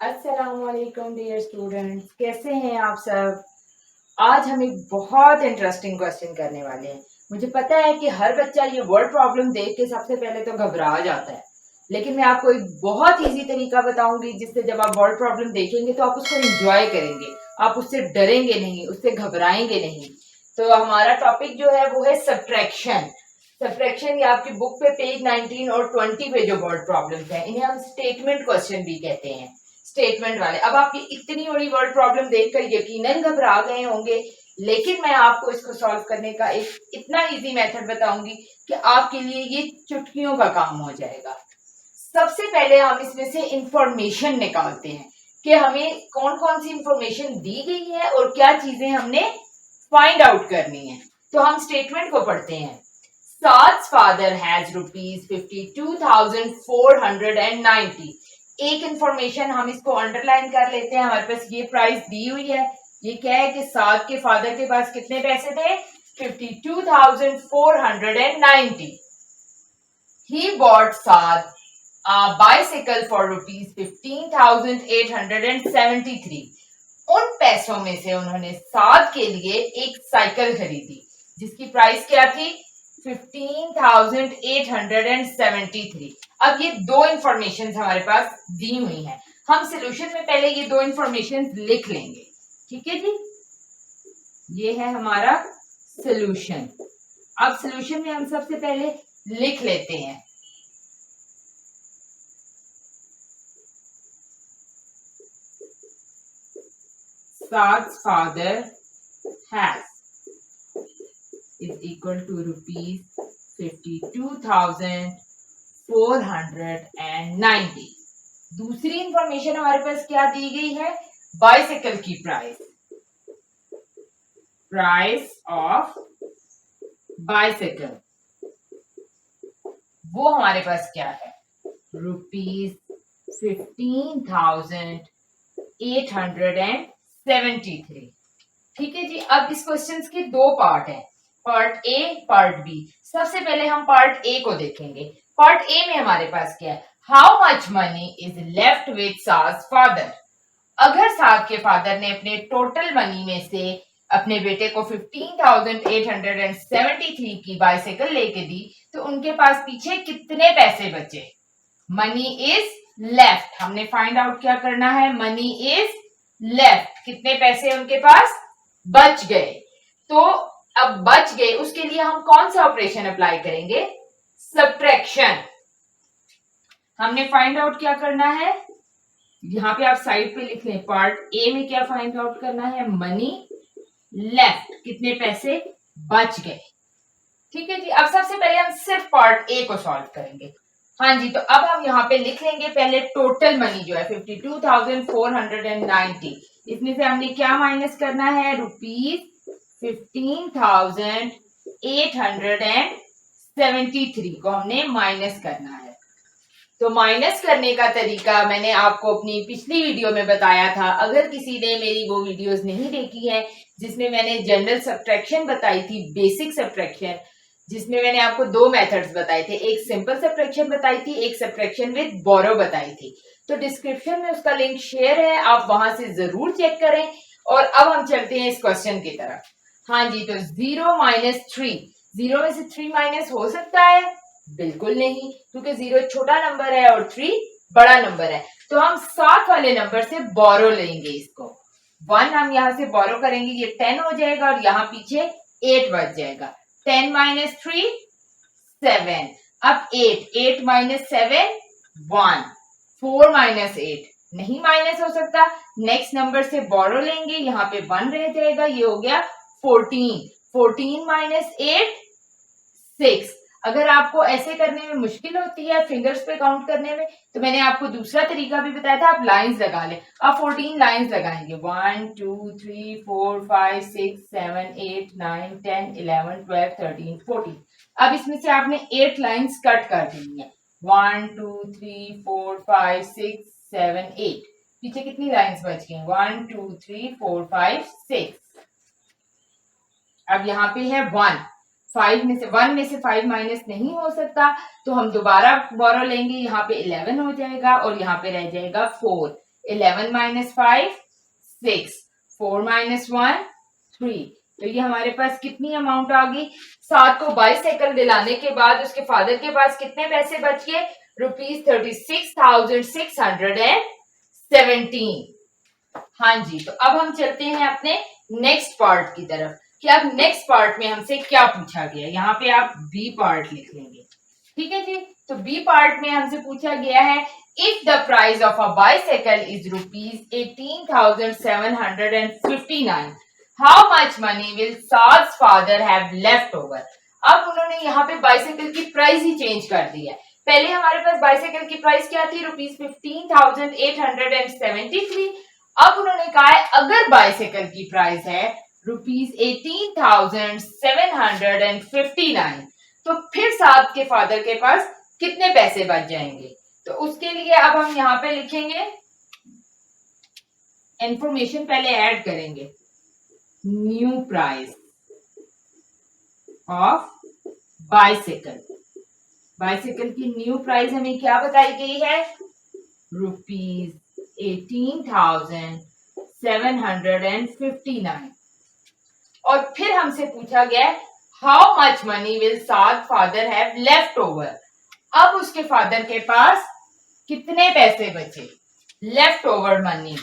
अस्सलामुअलैकुम dear students, कैसे हैं आप सब। आज हम एक बहुत इंटरेस्टिंग क्वेश्चन करने वाले हैं। मुझे पता है कि हर बच्चा ये वर्ड प्रॉब्लम देख के सबसे पहले तो घबरा जाता है, लेकिन मैं आपको एक बहुत इजी तरीका बताऊंगी जिससे जब आप वर्ड प्रॉब्लम देखेंगे तो आप उसको एंजॉय करेंगे, आप उससे डरेंगे नहीं, उससे घबराएंगे नहीं। तो हमारा टॉपिक जो है वो है सब्ट्रैक्शन। सब्ट्रैक्शन ये आपकी बुक पे पेज 19 और 20 पे जो वर्ड प्रॉब्लम्स हैं इन्हें हम स्टेटमेंट क्वेश्चन भी कहते हैं। स्टेटमेंट वाले। अब आप ये इतनी बड़ी वर्ड प्रॉब्लम देखकर यकीनन घबरा गए होंगे, लेकिन मैं आपको इसको सॉल्व करने का एक इतना इजी मेथड बताऊंगी कि आपके लिए ये चुटकियों का काम हो जाएगा। सबसे पहले हम इसमें से इंफॉर्मेशन निकालते हैं कि हमें कौन कौन सी इंफॉर्मेशन दी गई है और क्या चीजें हमने फाइंड आउट करनी है। तो हम स्टेटमेंट को पढ़ते हैं। साद's father has ₹52,490। एक इंफॉर्मेशन हम इसको अंडरलाइन कर लेते हैं। हमारे पास ये प्राइस दी हुई है। ये क्या है कि साद के फादर के पास कितने पैसे थे? 52,490। He bought Saad a bicycle for ₹15,873। उन पैसों में से उन्होंने साद के लिए एक साइकिल खरीदी जिसकी प्राइस क्या थी? 15,873। अब ये दो इंफॉर्मेशन हमारे पास दी हुई हैं। हम सोल्यूशन में पहले ये दो इंफॉर्मेशन लिख लेंगे, ठीक है जी। ये है हमारा सोल्यूशन। अब सोल्यूशन में हम सबसे पहले लिख लेते हैं Saad's father has is equal to ₹52,490। दूसरी इंफॉर्मेशन हमारे पास क्या दी गई है? बाइसाइकिल की प्राइस ऑफ बाइसाइकिल, वो हमारे पास क्या है? ₹15,873। ठीक है जी। अब इस क्वेश्चन के दो पार्ट हैं, पार्ट ए पार्ट बी। सबसे पहले हम पार्ट ए को देखेंगे। पार्ट ए में हमारे पास क्या है? How much money is left with साद's फादर। अगर साद के फादर ने अपने टोटल मनी में से अपने बेटे को 15,873 की बाइसाइकिल लेके दी तो उनके पास पीछे कितने पैसे बचे? Money is left. हमने फाइंड आउट क्या करना है? Money is left. कितने पैसे उनके पास बच गए? तो अब बच गए, उसके लिए हम कौन सा ऑपरेशन अप्लाई करेंगे? सब्ट्रैक्शन। हमने फाइंड आउट क्या करना है? यहां पे आप साइड पे लिख लें। पार्ट ए में क्या फाइंड आउट करना है? मनी लेफ्ट, कितने पैसे बच गए। ठीक है जी। अब सबसे पहले हम सिर्फ पार्ट ए को सॉल्व करेंगे। हाँ जी। तो अब हम यहाँ पे लिख लेंगे पहले टोटल मनी जो है 52,490। इसमें से हमने क्या माइनस करना है? ₹15,873 को हमने माइनस करना है। तो माइनस करने का तरीका मैंने आपको अपनी पिछली वीडियो में बताया था। अगर किसी ने मेरी वो वीडियोस नहीं देखी है जिसमें मैंने जनरल सब्ट्रैक्शन बताई थी, बेसिक सब्ट्रैक्शन, जिसमें मैंने आपको दो मेथड्स बताए थे, एक सिंपल सब्ट्रैक्शन बताई थी, एक सब्ट्रैक्शन विद बोरो बताई थी। तो डिस्क्रिप्शन में उसका लिंक शेयर है, आप वहां से जरूर चेक करें। और अब हम चलते हैं इस क्वेश्चन की तरफ। हाँ जी। तो 0 - 3, 0 में से 3 माइनस हो सकता है? बिल्कुल नहीं, क्योंकि 0 छोटा नंबर है और 3 बड़ा नंबर है। तो हम 7 वाले नंबर से बोरो लेंगे। इसको 1 हम यहां से बोरो करेंगे, ये 10 हो जाएगा और यहाँ पीछे 8 बच जाएगा। 10 - 3 7। अब 8 - 7 1। 4 - 8 नहीं माइनस हो सकता। नेक्स्ट नंबर से बोरो लेंगे, यहाँ पे 1 रह जाएगा, ये हो गया 14। 14 - 8 6। अगर आपको ऐसे करने में मुश्किल होती है फिंगर्स पे काउंट करने में, तो मैंने आपको दूसरा तरीका भी बताया था, आप लाइंस लगा लें। आप 14 लाइंस लगाएंगे। 1 2 3 4 5 6 7 8 9 10 11 12 13 14। अब इसमें से आपने 8 लाइंस कट कर देनी है। 1 2 3 4 5 6 7 8। पीछे कितनी लाइंस बच गई? 1 2 3 4 5 6। अब यहाँ पे है 1 में से 5 माइनस नहीं हो सकता, तो हम दोबारा बोरो लेंगे। यहाँ पे 11 हो जाएगा और यहाँ पे रह जाएगा 4। 11 माइनस 5 6, 4 माइनस 1 3। तो ये हमारे पास कितनी अमाउंट आ गई? 7 को बाइसाइकिल दिलाने के बाद उसके फादर के पास कितने पैसे बच गए? ₹36,617। हाँ जी, तो अब हम चलते हैं अपने नेक्स्ट पार्ट की तरफ कि अब नेक्स्ट पार्ट में हमसे क्या पूछा गया। यहाँ पे आप बी पार्ट लिख लेंगे, ठीक है जी। तो बी पार्ट में हमसे पूछा गया है if the price of a bicycle is ₹18,759, how much money will Saad's father have left over. अब उन्होंने यहाँ पे बाइसाइकिल की प्राइस ही चेंज कर दी है। पहले हमारे पास बाइसाइकिल की प्राइस क्या थी? ₹15,873। अब उन्होंने कहा है अगर बाइसाइकिल की प्राइस है ₹18,759, तो फिर साद के फादर के पास कितने पैसे बच जाएंगे? तो उसके लिए अब हम यहाँ पे लिखेंगे, इंफॉर्मेशन पहले ऐड करेंगे, new price of bicycle. Bicycle की न्यू प्राइस हमें क्या बताई गई है? ₹18,759। और फिर हमसे पूछा गया how much money will Saad father have left over. अब उसके फादर के पास कितने पैसे बचे? Left over money.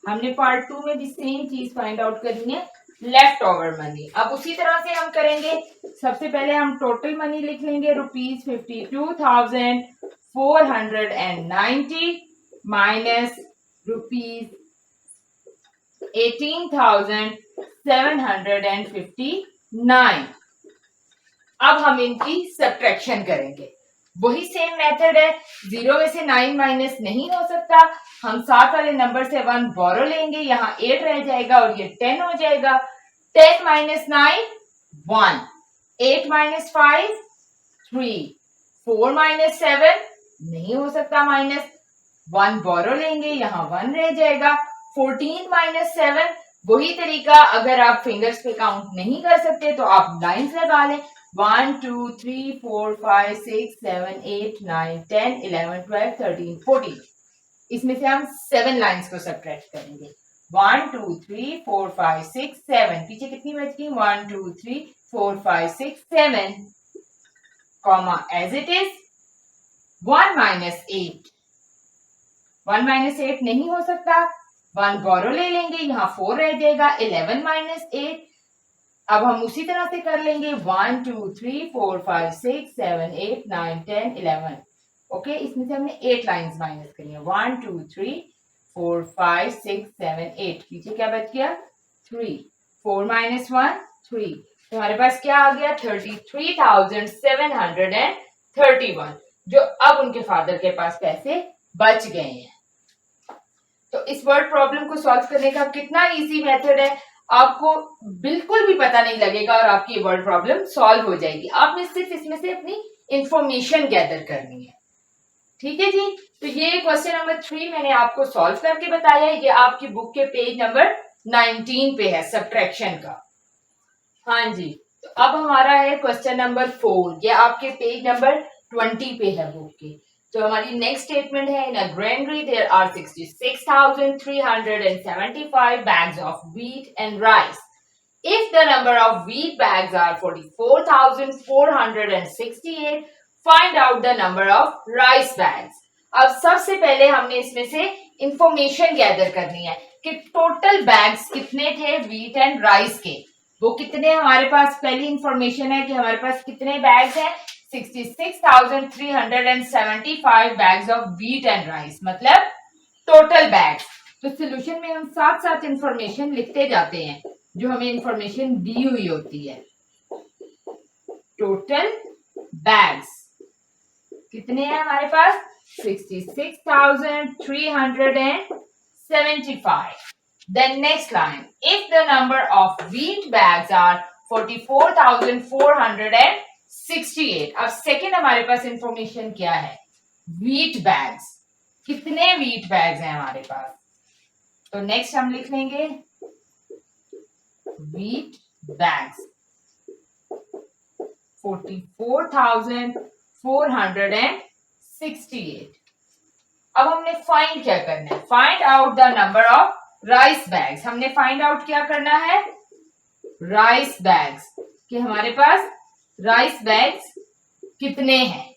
हमने पार्ट 2 में भी सेम चीज फाइंड आउट करनी है, लेफ्ट ओवर मनी। अब उसी तरह से हम करेंगे। सबसे पहले हम टोटल मनी लिख लेंगे, ₹52,490 माइनस ₹18,759। अब हम इनकी सब्ट्रैक्शन करेंगे। वही सेम मेथड है, 0 में से 9 माइनस नहीं हो सकता। हम साथ वाले नंबर से 1 बोरो लेंगे, यहाँ 8 रह जाएगा और ये 10 हो जाएगा। 10 माइनस 9 1, 8 माइनस 5 3, 4 माइनस 7 नहीं हो सकता माइनस, 1 बोरो लेंगे, यहाँ 1 रह जाएगा। 14 माइनस 7 वही तरीका, अगर आप फिंगर्स पे काउंट नहीं कर सकते तो आप लाइन्स लगा लें, 1 2 3 4 5 6 7 8 9 10 11 12 13 14। इसमें से हम 7 लाइन्स को सब्ट्रैक्ट करेंगे। 1 2 3 4 5 6 7, पीछे कितनी बच गई? 1 2 3 4 5 6 7, comma as it is 1 minus 8। 1 minus 8 नहीं हो सकता, 1 बोरो ले लेंगे, यहाँ 4 रह जाएगा। 11 माइनस 8, अब हम उसी तरह से कर लेंगे, 1 2 3 4 5 6 7 8 9 10 11। ओके, इसमें से हमने 8 लाइंस माइनस करी है। 1 2 3 4 5 6 7 8, पीछे क्या बच गया? 3। 4 माइनस 1 3, तो हमारे पास क्या आ गया? 33,731, जो अब उनके फादर के पास पैसे बच गए हैं। तो इस वर्ड प्रॉब्लम को सॉल्व करने का कितना इजी मेथड है, आपको बिल्कुल भी पता नहीं लगेगा और आपकी वर्ड प्रॉब्लम सॉल्व हो जाएगी। आपने सिर्फ इसमें से अपनी इंफॉर्मेशन गैदर करनी है, ठीक है जी। तो ये क्वेश्चन नंबर 3 मैंने आपको सॉल्व करके बताया है। ये आपकी बुक के पेज नंबर 19 पे है, सब्ट्रैक्शन का। हाँ जी, तो अब हमारा है क्वेश्चन नंबर 4, ये आपके पेज नंबर 20 पे है बुक के। तो हमारी नेक्स्ट स्टेटमेंट है, in a granary there are 66,375 bags of wheat and rice. If the number of wheat bags are 44,468, find out the number of rice bags. अब सबसे पहले हमने इसमें से इंफॉर्मेशन गैदर करनी है कि टोटल बैग्स कितने थे व्हीट एंड राइस के, वो कितने हमारे पास। पहली इंफॉर्मेशन है कि हमारे पास कितने बैग्स हैं, 66,375 bags of wheat and rice, मतलब टोटल बैग्स। तो सोल्यूशन में हम साथ साथ इंफॉर्मेशन लिखते जाते हैं जो हमें इंफॉर्मेशन दी हुई होती है। टोटल बैग्स कितने हैं हमारे पास? 66,375. Then next line, if the number of wheat bags are 44,468. अब सेकेंड हमारे पास इंफॉर्मेशन क्या है? व्हीट बैग्स, कितने व्हीट बैग्स हैं हमारे पास। तो नेक्स्ट हम लिख लेंगे व्हीट बैग्स 44,468 468। अब हमने फाइंड क्या करना है, find out the number of rice bags. हमने फाइंड आउट क्या करना है, राइस बैग्स, कि हमारे पास राइस बैग्स कितने हैं।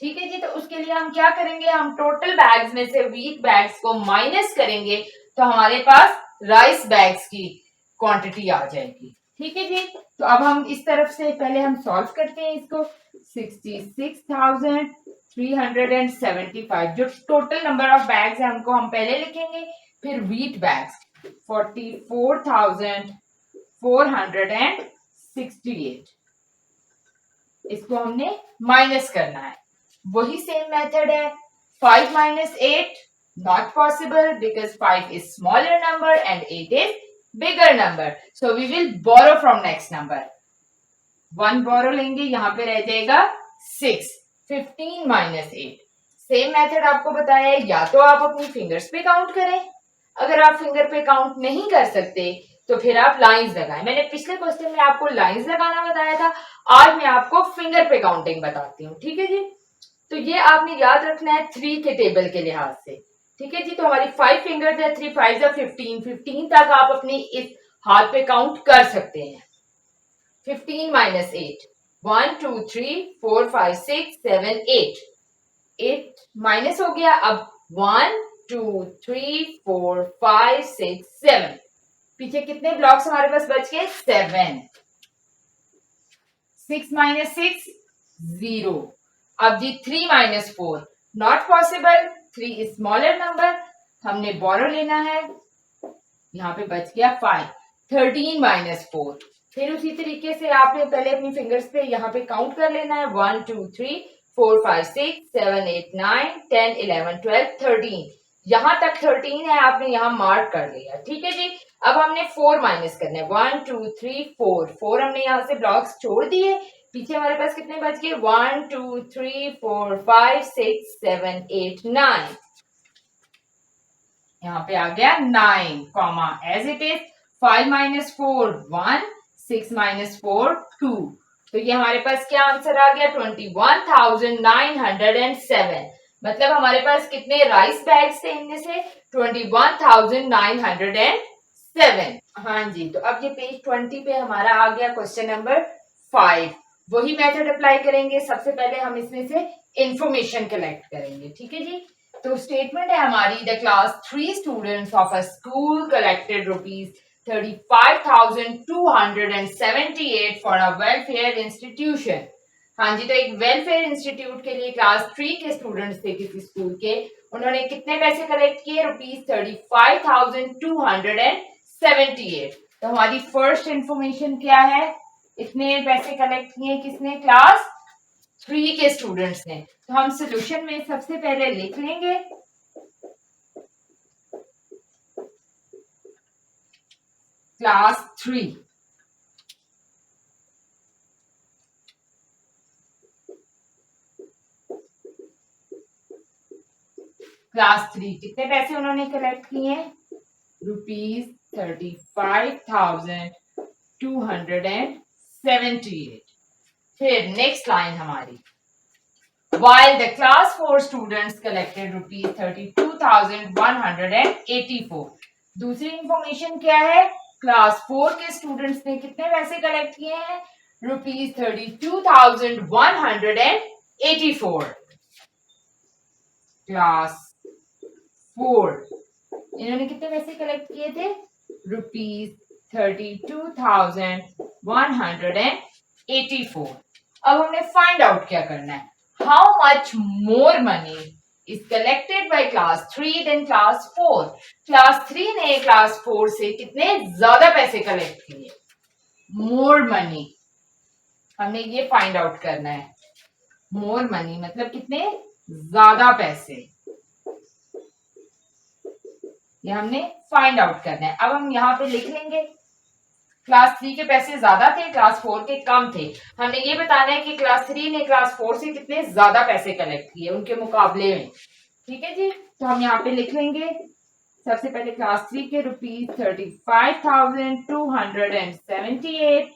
ठीक है जी, तो उसके लिए हम क्या करेंगे, हम टोटल बैग्स में से व्हीट बैग्स को माइनस करेंगे तो हमारे पास राइस बैग्स की क्वांटिटी आ जाएगी। ठीक है जी, तो अब हम इस तरफ से पहले हम सॉल्व करते हैं इसको। 66,375 जो टोटल नंबर ऑफ बैग्स है हमको हम पहले लिखेंगे, फिर व्हीट बैग्स 44,468, इसको हमने माइनस करना है। वही सेम मेथड है, 5 minus 8 not possible because 5 is smaller number and 8 is bigger number, so we will borrow from next number। 1 borrow लेंगे, यहां पे रह जाएगा 6। 15 minus 8, सेम मेथड आपको बताया है, या तो आप अपनी फिंगर्स पे काउंट करें, अगर आप फिंगर पे काउंट नहीं कर सकते तो फिर आप लाइंस लगाएं। मैंने पिछले क्वेश्चन में आपको लाइंस लगाना बताया था, आज मैं आपको फिंगर पे काउंटिंग बताती हूँ। ठीक है जी, तो ये आपने याद रखना है 3 के टेबल के लिहाज से। ठीक है जी, तो हमारी 5 फिंगर्स है, 3 5 15, 15 तक आप अपनी इस हाथ पे काउंट कर सकते हैं। 15 minus 8, 1 2 3 4 5 6 7 8, 8 माइनस हो गया। अब 1 2 3 4 5 6 7, पीछे कितने ब्लॉक्स हमारे पास बच गए, 7। 6 minus 6 0। अब जी 3 minus 4 not possible, 3 is smaller number, हमने बोरो लेना है, यहाँ पे बच गया 5। 13 minus 4, फिर उसी तरीके से आपने पहले अपनी फिंगर्स पे यहाँ पे काउंट कर लेना है, 1 2 3 4 5 6 7 8 9 10 11 12 13, यहां तक 13 है, आपने यहाँ मार्क कर लिया। ठीक है जी, अब हमने 4 माइनस करना है, 1 2 3 4, 4 हमने यहाँ से ब्लॉक्स छोड़ दिए, पीछे हमारे पास कितने बच गए, 1 2 3 4 5 6 7 8 9, यहाँ पे आ गया 9 comma as it is. 5 minus 4 1, 6 minus 4 2, तो ये हमारे पास क्या आंसर आ गया, 21,907। मतलब हमारे पास कितने राइस बैग्स थे, इनमें से 21,907। हाँ जी, तो अब ये पेज 20 पे हमारा आ गया क्वेश्चन नंबर 5। वही मेथड अप्लाई करेंगे, सबसे पहले हम इसमें से इंफॉर्मेशन कलेक्ट करेंगे। ठीक है जी, तो स्टेटमेंट है हमारी, the class 3 students of a school collected ₹35,278 for a welfare institution. हाँ जी, तो एक वेलफेयर इंस्टीट्यूट के लिए क्लास 3 के स्टूडेंट्स थे किसी स्कूल के, उन्होंने कितने पैसे कलेक्ट किए, ₹35,278। तो हमारी फर्स्ट इंफॉर्मेशन क्या है, इतने पैसे कलेक्ट किए किसने, क्लास 3 के स्टूडेंट्स ने। तो हम सोल्यूशन में सबसे पहले लिख लेंगे क्लास 3, क्लास 3 कितने पैसे उन्होंने कलेक्ट किए हैं, ₹35,278। फिर नेक्स्ट लाइन हमारी, while the class 4 students collected ₹32,184। दूसरी इंफॉर्मेशन क्या है, क्लास 4 के स्टूडेंट्स ने कितने पैसे कलेक्ट किए हैं, ₹32,184। क्लास 4 इन्होंने कितने पैसे कलेक्ट किए थे, ₹32,184। अब हमने फाइंड आउट क्या करना है, how much more money is collected by class 3 then class 4। Class 3 ने क्लास 4 से कितने ज्यादा पैसे कलेक्ट किए, मोर मनी, हमने ये फाइंड आउट करना है। मोर मनी मतलब कितने ज्यादा पैसे, ये हमने फाइंड आउट करना है। अब हम यहाँ पे लिख लेंगे, क्लास 3 के पैसे ज्यादा थे, क्लास 4 के कम थे। हमने ये बताना है कि क्लास 3 ने क्लास 4 से कितने ज्यादा पैसे कलेक्ट किए उनके मुकाबले में। ठीक है जी, तो हम यहाँ पे लिख लेंगे सबसे पहले क्लास 3 के ₹35,278,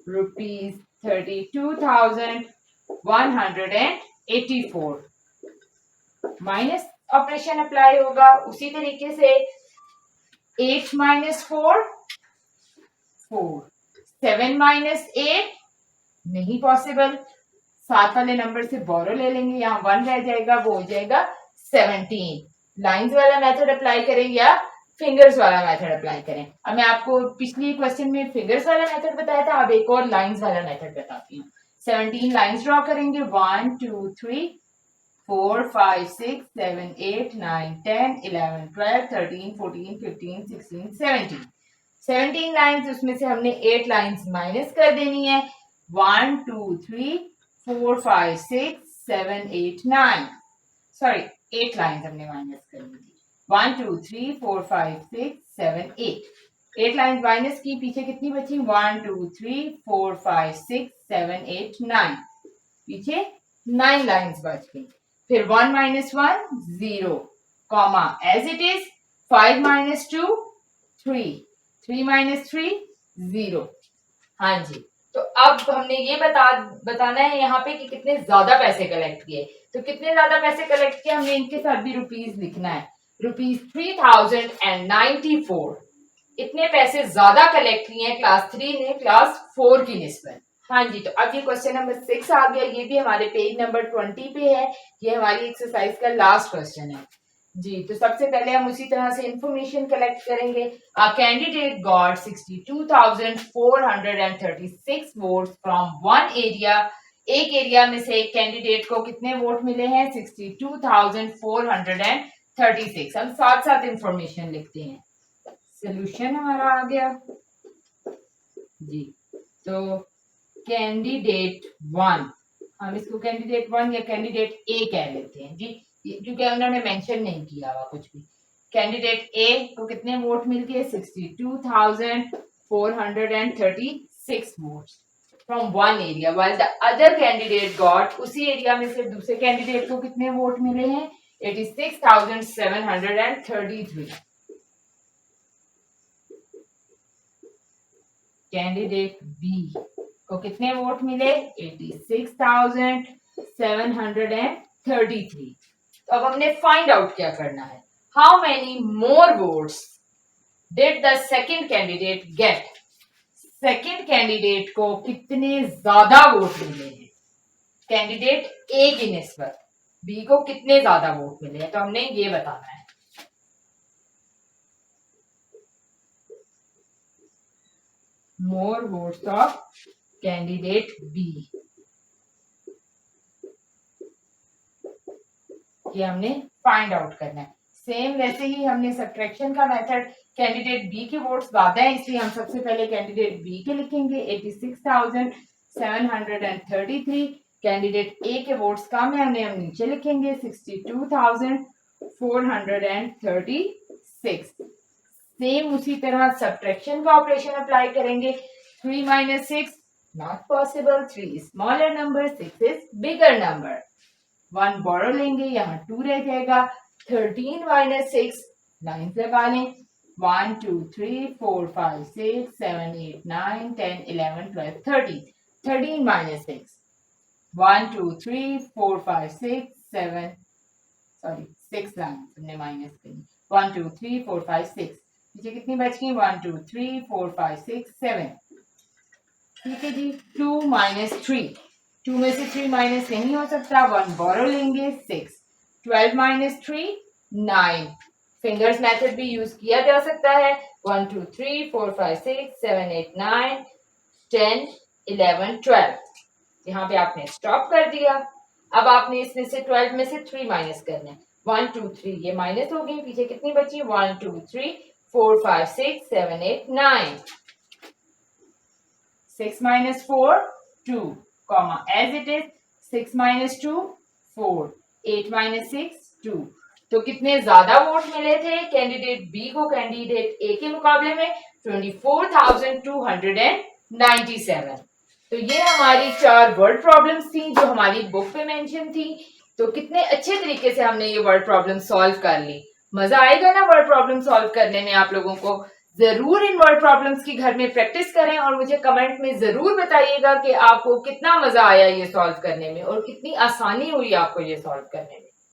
₹32,184 184 माइनस ऑपरेशन अप्लाई होगा। उसी तरीके से 8 माइनस 4 4 7 माइनस 8 नहीं पॉसिबल, साथ वाले नंबर से बोरो ले लेंगे, यहाँ 1 रह जाएगा, वो हो जाएगा 17। लाइंस वाला मेथड अप्लाई करें या फिंगर्स वाला मेथड अप्लाई करें। अब मैं आपको पिछली क्वेश्चन में फिंगर्स वाला मेथड बताया था, अब एक और लाइंस वाला मेथड बताती हूँ। 17 लाइंस ड्रॉ करेंगे, 1 2 3 4 5 6 7 8 9 10 11 12 13 14 15 16 17 17 लाइंस, उसमें से हमने 8 लाइंस माइनस कर देनी है। 1 2 3 4 5 6 7 8 9 सॉरी 8 लाइंस हमने माइनस करनी थी। 1 2 3 4 5 6 7 8 लाइंस माइनस की, पीछे कितनी बची? 1 2 3 4 5 6 7 8 9, पीछे 9 लाइंस बच गई। फिर 1 minus 1 0 comma as it is, 5 minus 2 3 3 minus 3 0। हाँ जी, तो अब हमने ये बताना है यहाँ पे कि कितने ज्यादा पैसे कलेक्ट किए। तो कितने ज्यादा पैसे कलेक्ट किए, हमने इनके साथ भी रुपीस लिखना है। रुपीस 3094, इतने पैसे ज्यादा कलेक्ट किए हैं क्लास 3 ने क्लास 4 की निस्बत। हाँ जी, तो अब ये क्वेश्चन नंबर 6 आ गया, ये भी हमारे पेज नंबर 20 पे है। ये हमारी एक्सरसाइज का लास्ट क्वेश्चन है जी। तो सबसे पहले हम उसी तरह से इंफॉर्मेशन कलेक्ट करेंगे। Candidate got 62,436 votes from one area. एक एरिया में से एक कैंडिडेट को कितने वोट मिले हैं? 62,436। हम साथ साथ इंफॉर्मेशन लिखते हैं। सोल्यूशन हमारा आ गया जी। तो कैंडिडेट 1, हम इसको कैंडिडेट 1 या कैंडिडेट ए कह लेते हैं जी, क्योंकि उन्होंने मेंशन नहीं किया हुआ कुछ भी। कैंडिडेट ए को कितने वोट मिल गए? 62,436 votes from one area, while the other candidate got, उसी एरिया में से दूसरे कैंडिडेट को कितने वोट मिले हैं? 86,733। कैंडिडेट बी को कितने वोट मिले? 86,733। तो अब हमने फाइंड आउट क्या करना है, how many more votes did the second candidate get. Second candidate को कितने ज्यादा वोट मिले हैं कैंडिडेट ए की निस्बत, बी को कितने ज्यादा वोट मिले हैं, तो हमने ये बताना है। More votes of candidate B, ये हमने फाइंड आउट करना है। सेम वैसे ही हमने सब्ट्रैक्शन का मेथड, कैंडिडेट बी के वोट्स ज्यादा है इसलिए हम सबसे पहले कैंडिडेट बी के लिखेंगे 86,733। कैंडिडेट ए के वोट्स कम है, हम नीचे लिखेंगे 62,436। सेम उसी तरह सब्ट्रैक्शन का ऑपरेशन अप्लाई करेंगे। 3 minus 6 not possible, 3 is smaller number, 6 is bigger number। 1 बोरो लेंगे, यहाँ 2 रह जाएगा। 13 minus 6 लाइन्स लगा लें, 1 2 3 4 5 6 7 8 9 10 11 12 13। 13 minus 6 1 2 3 4 5 6 7 सॉरी 6 लाइन्स हमने माइनस करी। 1 2 3 4 5 6, पीछे कितनी बच गई? 1 2 3 4 5 6 7। ठीक है जी। 2 minus 3, 2 में से 3 माइनस नहीं हो सकता, 1 बोरो लेंगे 6। 12 minus 3 9, फिंगर्स मेथड भी यूज किया जा सकता है। 1 2 3 4 5 6 7 8 9 10 11 12, यहाँ पे आपने स्टॉप कर दिया। अब आपने इसमें से 12 में से 3 माइनस करना है। 1 2 3 ये माइनस हो गई, पीछे कितनी बची? 1 2 3 4 5 6 7 8 9। 6 minus 4 2 comma as it is, 6 minus 2 4, 8 minus 6 2। तो कितने ज्यादा वोट मिले थे कैंडिडेट बी को कैंडिडेट ए के मुकाबले में? 24,297। तो ये हमारी 4 वर्ड प्रॉब्लम्स थी जो हमारी बुक पे मेंशन थी। तो कितने अच्छे तरीके से हमने ये वर्ड प्रॉब्लम सॉल्व कर ली। मजा आएगा ना वर्ड प्रॉब्लम सॉल्व करने में आप लोगों को। जरूर इन वर्ड प्रॉब्लम्स की घर में प्रैक्टिस करें और मुझे कमेंट में जरूर बताइएगा कि आपको कितना मजा आया ये सॉल्व करने में और कितनी आसानी हुई आपको ये सॉल्व करने में।